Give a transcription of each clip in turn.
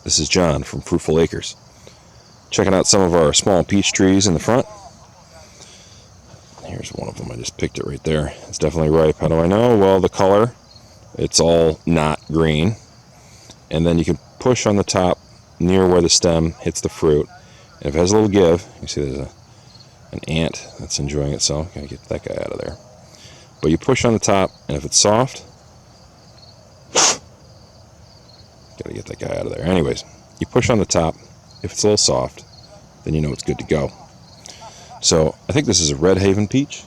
This is John from Fruitful Acres. Checking out some of our small peach trees in the front. Here's one of them. I just picked it right there. It's definitely ripe. How do I know? Well, the color. It's all not green. And then you can push on the top near where the stem hits the fruit. And if it has a little give, you see there's an ant that's enjoying itself. Gotta get that guy out of there. But you push on the top, and if it's soft, gotta get that guy out of there. Anyways, you push on the top. If it's a little soft, then you know it's good to go. So I think this is a red Haven peach.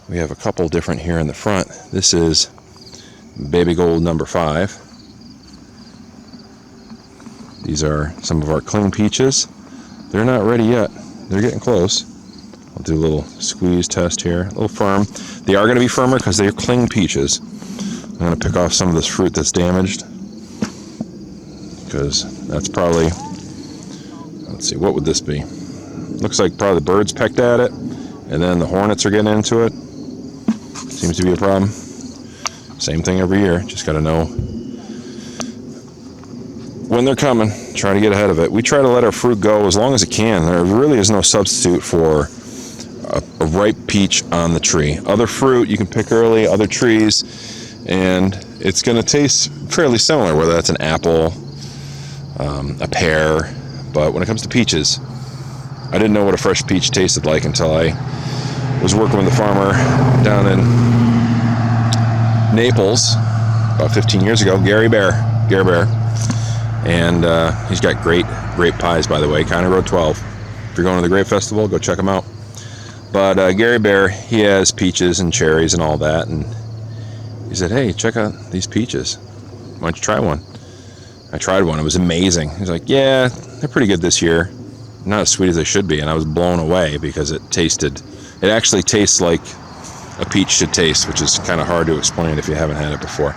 We have a couple different here in the front. This is Baby Gold number 5. These are some of our cling peaches. They're not ready yet. They're getting close. I'll do a little squeeze test here. A little firm. They are going to be firmer because they're cling peaches. I'm going to pick off some of this fruit that's damaged, because that's probably, let's see, what would this be? Looks like probably the birds pecked at it, and then the hornets are getting into it. Seems to be a problem. Same thing every year. Just got to know when they're coming. Try to get ahead of it. We try to let our fruit go as long as it can. There really is no substitute for a ripe peach on the tree. Other fruit you can pick early, other trees, and it's going to taste fairly similar, whether that's an apple, a pear. But when it comes to peaches, I didn't know what a fresh peach tasted like until I was working with a farmer down in Naples about 15 years ago, Gary Bear. And he's got great grape pies, by the way, County Road 12. If you're going to the Grape Festival, go check him out. But Gary Bear, he has peaches and cherries and all that, and he said, hey, check out these peaches. Why don't you try one? I tried one. It was amazing. He's like, yeah, they're pretty good this year. Not as sweet as they should be. And I was blown away because it actually tastes like a peach should taste, which is kind of hard to explain if you haven't had it before.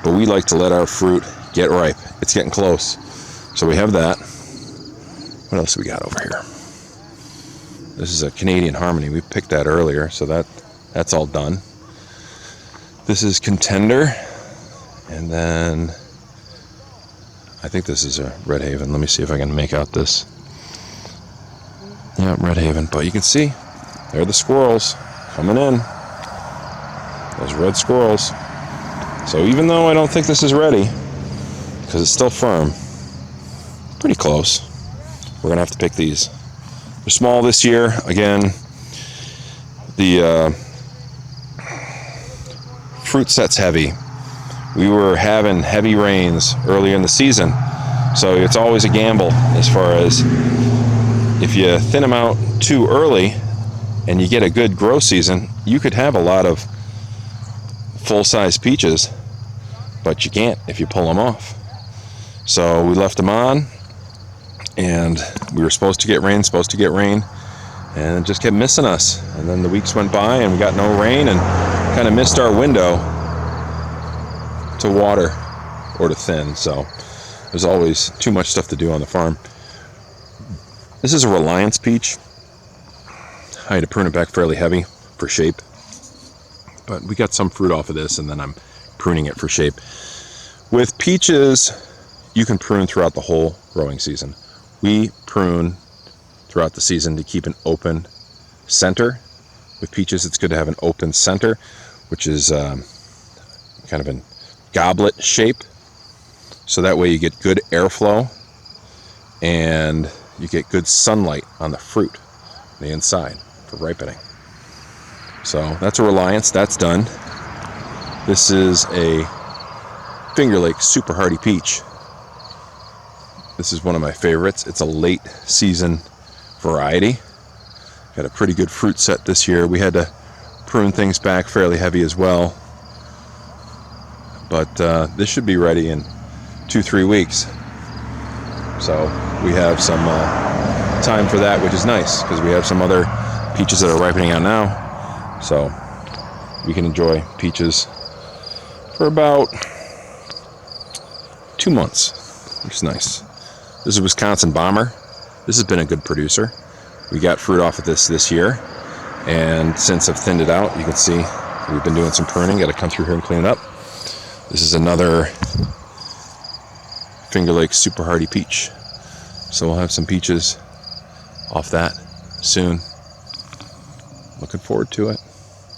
But we like to let our fruit get ripe. It's getting close. So we have that. What else we got over here? This is a Canadian Harmony. We picked that earlier, so that's all done. This is Contender. And then I think this is a Red Haven. Let me see if I can make out this. Yeah, Red Haven. But you can see, there are the squirrels coming in. Those red squirrels. So even though I don't think this is ready, because it's still firm, pretty close, we're going to have to pick these. They're small this year. Again, the fruit set's heavy. We were having heavy rains earlier in the season, so it's always a gamble as far as if you thin them out too early and you get a good grow season, you could have a lot of full-size peaches, but you can't if you pull them off. So we left them on, and we were supposed to get rain, and it just kept missing us. And then the weeks went by and we got no rain and kind of missed our window to water or to thin. So there's always too much stuff to do on the farm. This is a Reliance peach. I had to prune it back fairly heavy for shape, but we got some fruit off of this, and then I'm pruning it for shape. With peaches, you can prune throughout the whole growing season. We prune throughout the season to keep an open center. With peaches, it's good to have an open center, which is kind of a goblet shape, so that way you get good airflow and you get good sunlight on the fruit on the inside for ripening. So that's a Reliance. That's done. This is a Finger Lake Super Hardy Peach. This is one of my favorites. It's a late season variety. Got a pretty good fruit set this year. We had to prune things back fairly heavy as well, but this should be ready in 2-3 weeks. So we have some time for that, which is nice because we have some other peaches that are ripening out now. So we can enjoy peaches for about 2 months, which is nice. This is Wisconsin Bomber. This has been a good producer. We got fruit off of this year, and since I've thinned it out, you can see we've been doing some pruning. Got to come through here and clean it up. This is another Finger Lakes Super Hardy Peach. So we'll have some peaches off that soon. Looking forward to it.